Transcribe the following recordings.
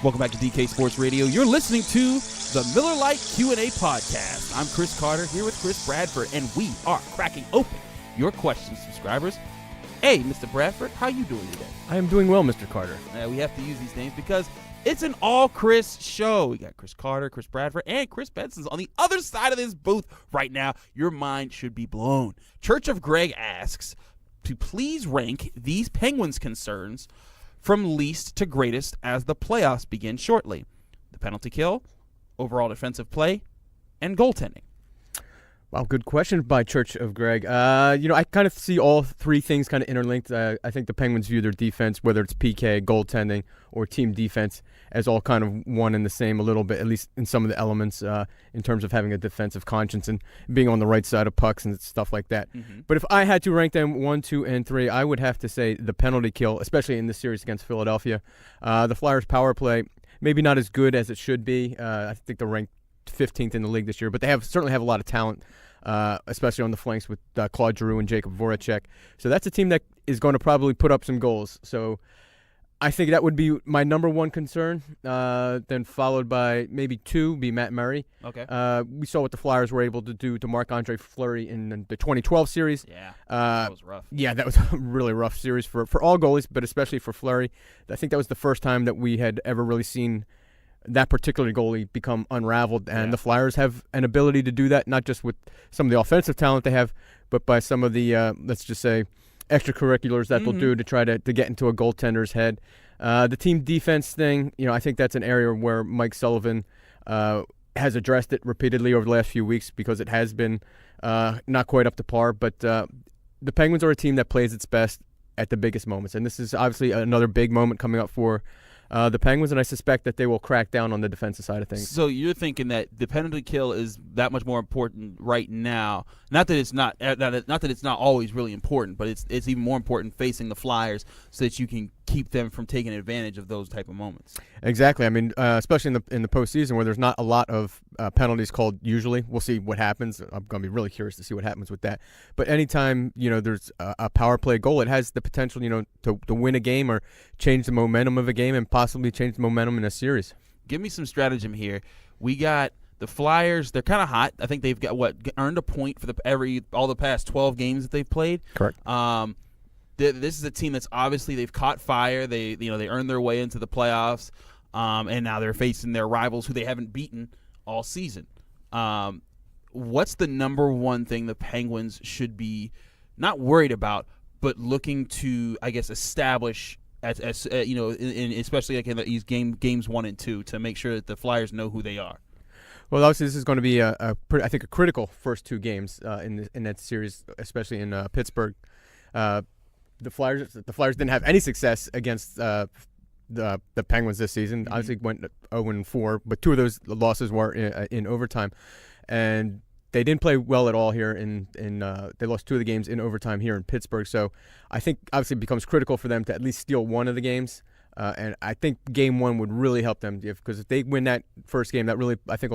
Welcome back to DK Sports Radio. You're listening to the Miller Lite Q&A podcast. I'm Chris Carter here with Chris Bradford, and we are cracking open your questions, subscribers. Hey, Mr. Bradford, how you doing today? I am doing well, Mr. Carter. We have to use these names because it's an all-Chris show. We got Chris Carter, Chris Bradford, and Chris Benson's on the other side of this booth right now. Your mind should be blown. Church of Greg asks to please rank these Penguins concerns from least to greatest as the playoffs begin shortly. The penalty kill, overall defensive play, and goaltending. Wow, good question by Church of Greg. I kind of see all three things kind of interlinked. I think the Penguins view their defense, whether it's PK, goaltending, or team defense, as all kind of one and the same a little bit, at least in some of the elements in terms of having a defensive conscience and being on the right side of pucks and stuff like that. Mm-hmm. But if I had to rank them 1, 2, and 3, I would have to say the penalty kill, especially in this series against Philadelphia. The Flyers' power play, maybe not as good as it should be. I think they're ranked 15th in the league this year, but they certainly have a lot of talent, especially on the flanks with Claude Giroux and Jacob Voracek. So that's a team that is going to probably put up some goals. So I think that would be my number one concern. Then followed by maybe 2 be Matt Murray. Okay. We saw what the Flyers were able to do to Marc-Andre Fleury in the 2012 series. Yeah, that was rough. Yeah, that was a really rough series for all goalies, but especially for Fleury. I think that was the first time that we had ever really seen that particular goalie become unraveled, and the Flyers have an ability to do that, not just with some of the offensive talent they have, but by some of the, let's just say, extracurriculars that they'll do to try to get into a goaltender's head. The team defense thing, I think that's an area where Mike Sullivan has addressed it repeatedly over the last few weeks because it has been not quite up to par, but the Penguins are a team that plays its best at the biggest moments, and this is obviously another big moment coming up for the Penguins, and I suspect that they will crack down on the defensive side of things. So you're thinking that the penalty kill is that much more important right now? Not that it's not always really important, but it's even more important facing the Flyers so that you can keep them from taking advantage of those type of moments. Exactly. I mean, especially in the postseason where there's not a lot of penalties called usually. We'll see what happens. I'm going to be really curious to see what happens with that. But anytime, there's a power play goal, it has the potential, to win a game or change the momentum of a game and possibly change the momentum in a series. Give me some stratagem here. We got the Flyers. They're kind of hot. I think they've got earned a point for all the past 12 games that they've played. Correct. This is a team that's obviously they've caught fire. They earned their way into the playoffs, and now they're facing their rivals who they haven't beaten all season. What's the number one thing the Penguins should be not worried about, but looking to, I guess, establish especially like in these games 1 and 2 to make sure that the Flyers know who they are? Well, obviously, this is going to be I think a critical first 2 games in that series, especially in Pittsburgh. The Flyers didn't have any success against the Penguins this season. Mm-hmm. Obviously went 0-4, but 2 of those losses were in overtime, and they didn't play well at all here. They lost 2 of the games in overtime here in Pittsburgh. So I think obviously it becomes critical for them to at least steal 1 of the games. And I think game 1 would really help them because if they win that first game, that really I think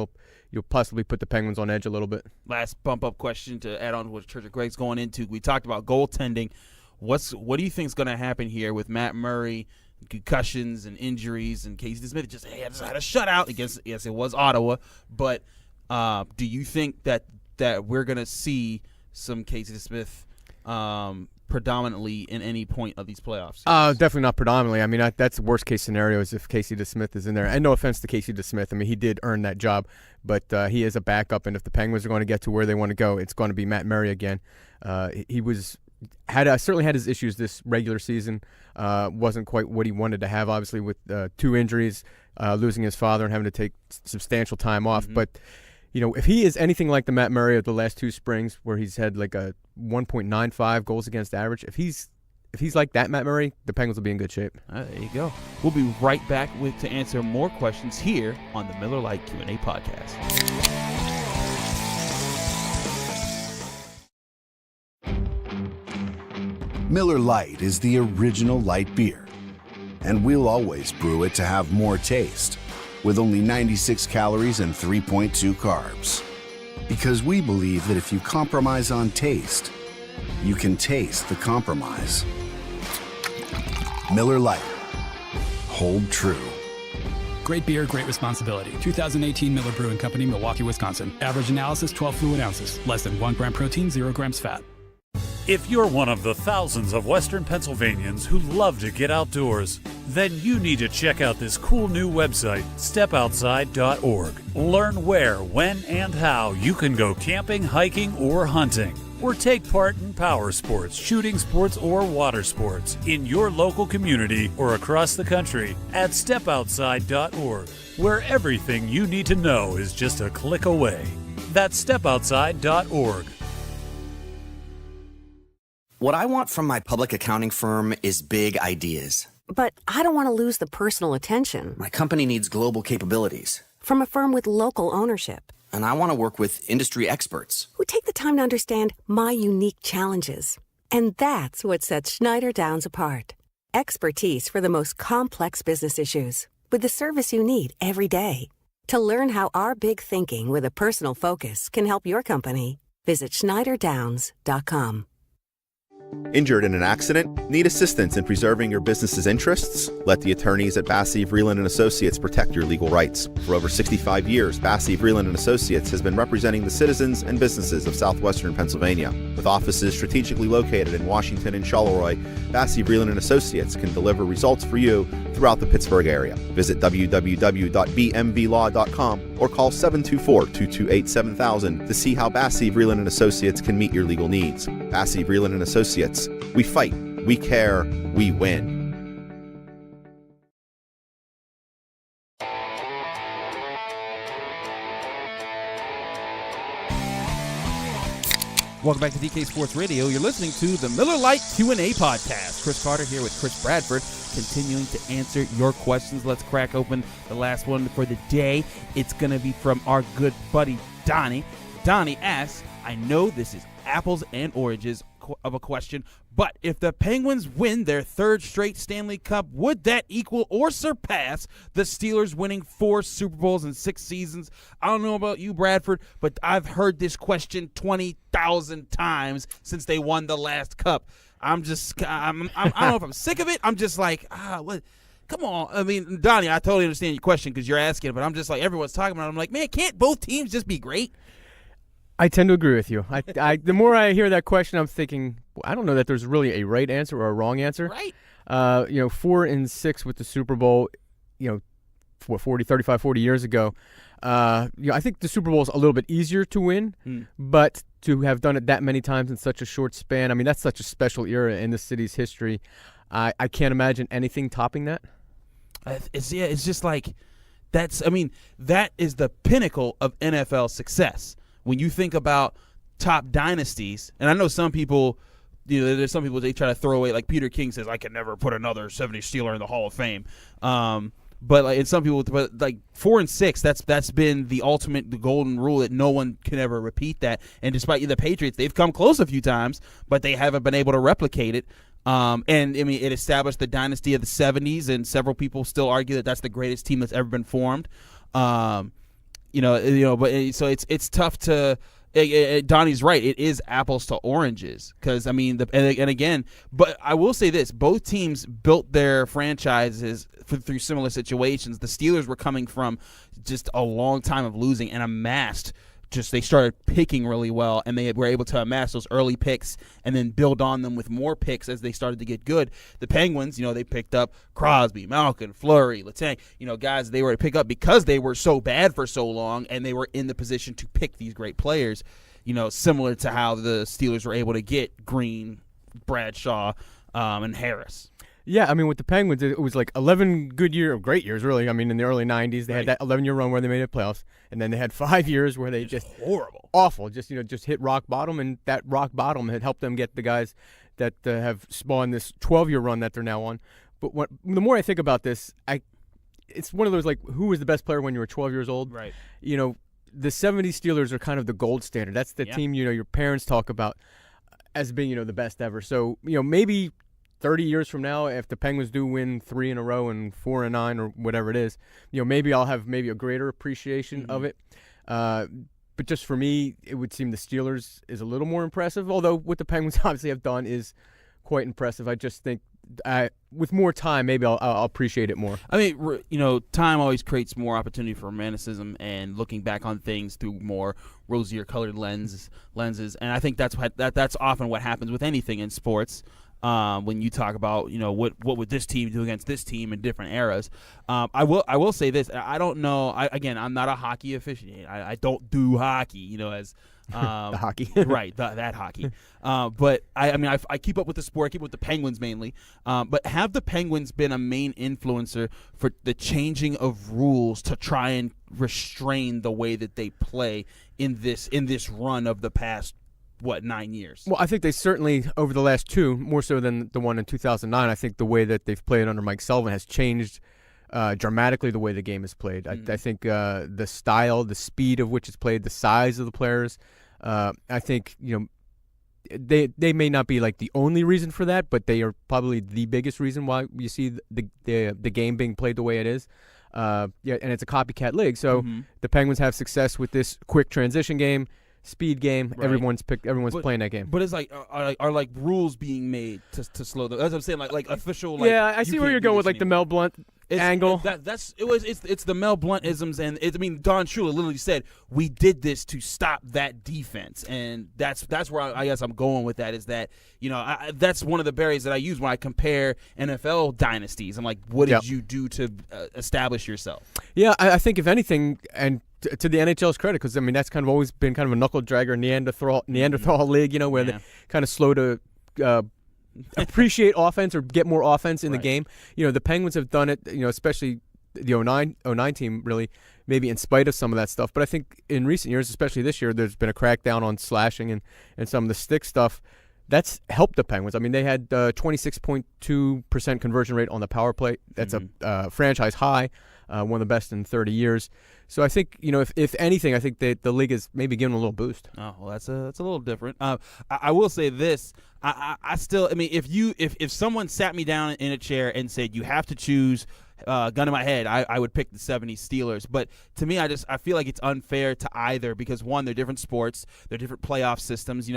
you'll possibly put the Penguins on edge a little bit. Last bump up question to add on to what Church of Greg's going into. We talked about goaltending. What do you think is going to happen here with Matt Murray, concussions and injuries, and Casey DeSmith just had a shutout against, yes, it was Ottawa, but do you think that we're going to see some Casey DeSmith predominantly in any point of these playoffs? Definitely not predominantly. I mean, that's the worst case scenario is if Casey DeSmith is in there. And no offense to Casey DeSmith. I mean, he did earn that job, but he is a backup, and if the Penguins are going to get to where they want to go, it's going to be Matt Murray again. He certainly had his issues this regular season. Wasn't quite what he wanted to have, obviously, with 2 injuries, losing his father and having to take substantial time off. Mm-hmm. But, if he is anything like the Matt Murray of the last 2 springs where he's had like a 1.95 goals against average, if he's like that Matt Murray, the Penguins will be in good shape. There you go. We'll be right back to answer more questions here on the Miller Lite Q&A podcast. Miller Lite is the original light beer, and we'll always brew it to have more taste, with only 96 calories and 3.2 carbs. Because we believe that if you compromise on taste, you can taste the compromise. Miller Lite. Hold true. Great beer, great responsibility. 2018 Miller Brewing Company, Milwaukee, Wisconsin. Average analysis, 12 fluid ounces. Less than 1 gram protein, 0 grams fat. If you're one of the thousands of Western Pennsylvanians who love to get outdoors, then you need to check out this cool new website, stepoutside.org. Learn where, when, and how you can go camping, hiking, or hunting, or take part in power sports, shooting sports, or water sports in your local community or across the country at stepoutside.org, where everything you need to know is just a click away. That's stepoutside.org. What I want from my public accounting firm is big ideas. But I don't want to lose the personal attention. My company needs global capabilities. From a firm with local ownership. And I want to work with industry experts. Who take the time to understand my unique challenges. And that's what sets Schneider Downs apart. Expertise for the most complex business issues. With the service you need every day. To learn how our big thinking with a personal focus can help your company, visit schneiderdowns.com. Injured in an accident? Need assistance in preserving your business's interests? Let the attorneys at Bassey, Vreeland & Associates protect your legal rights. For over 65 years, Bassey, Vreeland & Associates has been representing the citizens and businesses of southwestern Pennsylvania. With offices strategically located in Washington and Charleroi, Bassey, Vreeland & Associates can deliver results for you throughout the Pittsburgh area. Visit www.bmvlaw.com or call 724-228-7000 to see how Bassey, Vreeland & Associates can meet your legal needs. Bassey, Vreeland & Associates. We fight, we care, we win. Welcome back to DK Sports Radio. You're listening to the Miller Lite Q&A podcast. Chris Carter here with Chris Bradford, continuing to answer your questions. Let's crack open the last one for the day. It's going to be from our good buddy Donnie. Donnie asks, I know this is apples and oranges of a question, but if the Penguins win their third straight Stanley Cup, would that equal or surpass the Steelers winning 4 Super Bowls in 6 seasons? I don't know about you, Bradford, but I've heard this question 20,000 times since they won the last cup. I don't know if I'm sick of it. I'm just like, what? Come on. I mean, Donnie, I totally understand your question because you're asking it, but I'm just like, everyone's talking about it. I'm like, man, can't both teams just be great? I tend to agree with you. The more I hear that question, I'm thinking, well, I don't know that there's really a right answer or a wrong answer. Right. 4 and 6 with the Super Bowl, 40 years ago. I think the Super Bowl is a little bit easier to win, but to have done it that many times in such a short span, I mean, that's such a special era in the city's history. I can't imagine anything topping that. It's just like that is the pinnacle of NFL success. When you think about top dynasties, and I know some people, there's some people they try to throw away, like Peter King says, I can never put another 70 Steeler in the Hall of Fame. But like, and some people, but like 4 and 6, that's been the golden rule that no one can ever repeat that. And despite the Patriots, they've come close a few times, but they haven't been able to replicate it. And I mean, it established the dynasty of the 70s, and several people still argue that that's the greatest team that's ever been formed. But so it's tough to. Donnie's right. It is apples to oranges because I mean, and again, but I will say this: both teams built their franchises through similar situations. The Steelers were coming from just a long time of losing and amassed. They started picking really well, and they were able to amass those early picks and then build on them with more picks as they started to get good. The Penguins, they picked up Crosby, Malkin, Fleury, Letang, guys they were to pick up because they were so bad for so long, and they were in the position to pick these great players, similar to how the Steelers were able to get Green, Bradshaw, and Harris. Yeah, I mean, with the Penguins, it was like 11 great years, really. I mean, in the early 90s, they had that 11-year run where they made the playoffs, and then they had 5 years where they just horrible, awful, just hit rock bottom, and that rock bottom had helped them get the guys that have spawned this 12-year run that they're now on. But the more I think about this, it's one of those like, who was the best player when you were 12 years old? Right. The 70 Steelers are kind of the gold standard. That's the team your parents talk about as being the best ever. So maybe 30 years from now, if the Penguins do win 3 in a row and 4 and 9 or whatever it is, maybe I'll have a greater appreciation of it. But just for me, it would seem the Steelers is a little more impressive, although what the Penguins obviously have done is quite impressive. I just think with more time, maybe I'll appreciate it more. I mean, time always creates more opportunity for romanticism and looking back on things through more rosier colored lenses, and I think that's often what happens with anything in sports. When you talk about what would this team do against this team in different eras, I will say this. I don't know. I'm not a hockey aficionado. I don't do hockey. As the hockey, right? That hockey. But I keep up with the sport. I keep up with the Penguins mainly. But have the Penguins been a main influencer for the changing of rules to try and restrain the way that they play in this run of the past 9 years? Well, I think they certainly, over the last two, more so than the one in 2009, I think the way that they've played under Mike Sullivan has changed dramatically the way the game is played. I think the style, the speed of which it's played, the size of the players, I think, they may not be like the only reason for that, but they are probably the biggest reason why you see the game being played the way it is. And it's a copycat league, so the Penguins have success with this quick transition game, speed game. Right. Everyone's playing that game. But it's like are like rules being made to slow the. As I'm saying, like official. Like, yeah, I see where you're going with like the Mel Blunt angle. It's the Mel Blunt isms, and Don Shula literally said we did this to stop that defense, and that's where I guess I'm going with that. Is that that's one of the barriers that I use when I compare NFL dynasties. I'm like, what did you do to establish yourself? Yeah, I think if anything, and to the NHL's credit, because that's kind of always been kind of a knuckle dragger Neanderthal league, where they're kind of slow to appreciate offense or get more offense in the game. The Penguins have done it, especially the 09 team, really, maybe in spite of some of that stuff. But I think in recent years, especially this year, there's been a crackdown on slashing and some of the stick stuff. That's helped the Penguins. They had 26.2% conversion rate on the power play. That's a franchise high, one of the best in 30 years. So I think, if anything, I think that the league is maybe giving a little boost. Oh, well, that's a little different. I will say this. I still, if someone sat me down in a chair and said you have to choose, gun in my head, I would pick the 70s Steelers. But to me, I feel like it's unfair to either because one, they're different sports, they're different playoff systems.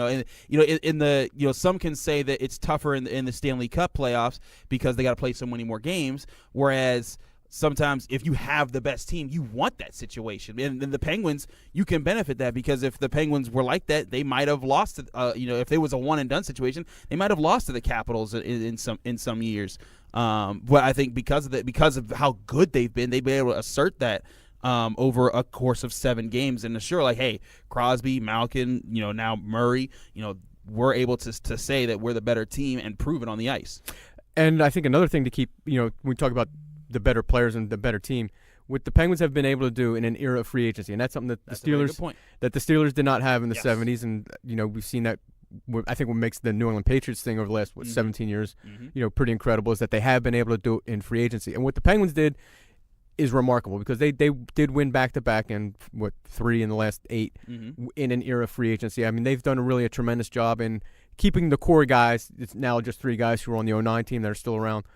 Some can say that it's tougher in the Stanley Cup playoffs because they got to play so many more games, whereas sometimes if you have the best team, you want that situation. And the Penguins, you can benefit that because if the Penguins were like that, they might have lost. If there was a one-and-done situation, they might have lost to the Capitals in some years. But I think because of how good they've been able to assert that over a course of 7 games and assure, like, hey, Crosby, Malkin, now Murray, we're able to say that we're the better team and prove it on the ice. And I think another thing to keep, when we talk about the better players and the better team, what the Penguins have been able to do in an era of free agency, and that's something that the Steelers did not have in the 70s, and we've seen that. I think what makes the New England Patriots thing over the last 17 years, pretty incredible, is that they have been able to do it in free agency. And what the Penguins did is remarkable because they did win back-to-back and 3 in the last 8 in an era of free agency. They've done a tremendous job in keeping the core guys. It's now just 3 guys who are on the 09 team that are still around,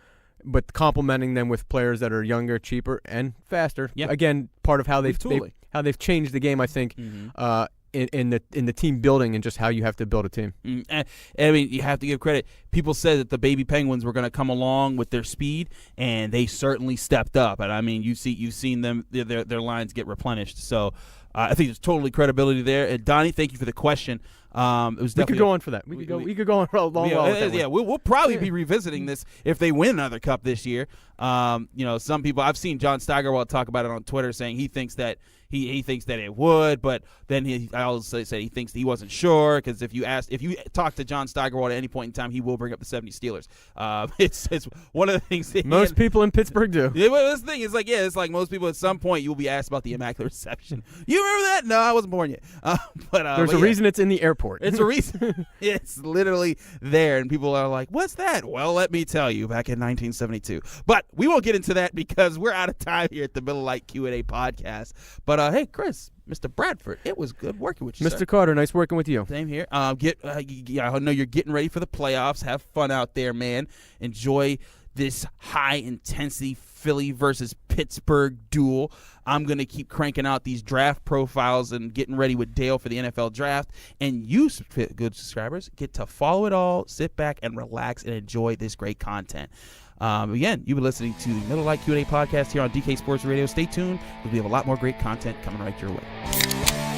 but complementing them with players that are younger, cheaper, and faster. Yeah. Again, part of how they've changed the game, I think, in the team building and just how you have to build a team. You have to give credit. People said that the baby Penguins were going to come along with their speed, and they certainly stepped up. And you've seen them their lines get replenished. So I think there's totally credibility there. And Donnie, thank you for the question. It was we could go on for that. We could go on for a long while. Yeah, we'll probably be revisiting this if they win another cup this year. Some people, I've seen John Steigerwald talk about it on Twitter, saying he thinks that he thinks that it would, but then I also said he thinks he wasn't sure because if you talk to John Steigerwald at any point in time, he will bring up the 70 Steelers. It's one of the things that most people in Pittsburgh do. Yeah, well, this thing is like it's like most people at some point you'll be asked about the Immaculate Reception. You remember that? No, I wasn't born yet. There's a reason it's in the airport. It's a reason. It's literally there, and people are like, "What's that?" Well, let me tell you, back in 1972. But we won't get into that because we're out of time here at the Miller Lite Q&A podcast. But hey, Chris, Mr. Bradford, it was good working with you, Mr. Carter. Nice working with you. Same here. I know you're getting ready for the playoffs. Have fun out there, man. Enjoy this high-intensity Philly versus Pittsburgh duel. I'm going to keep cranking out these draft profiles and getting ready with Dale for the NFL draft. And you, good subscribers, get to follow it all, sit back, and relax and enjoy this great content. Again, you've been listening to the Miller Lite Q&A podcast here on DK Sports Radio. Stay tuned. We have a lot more great content coming right your way.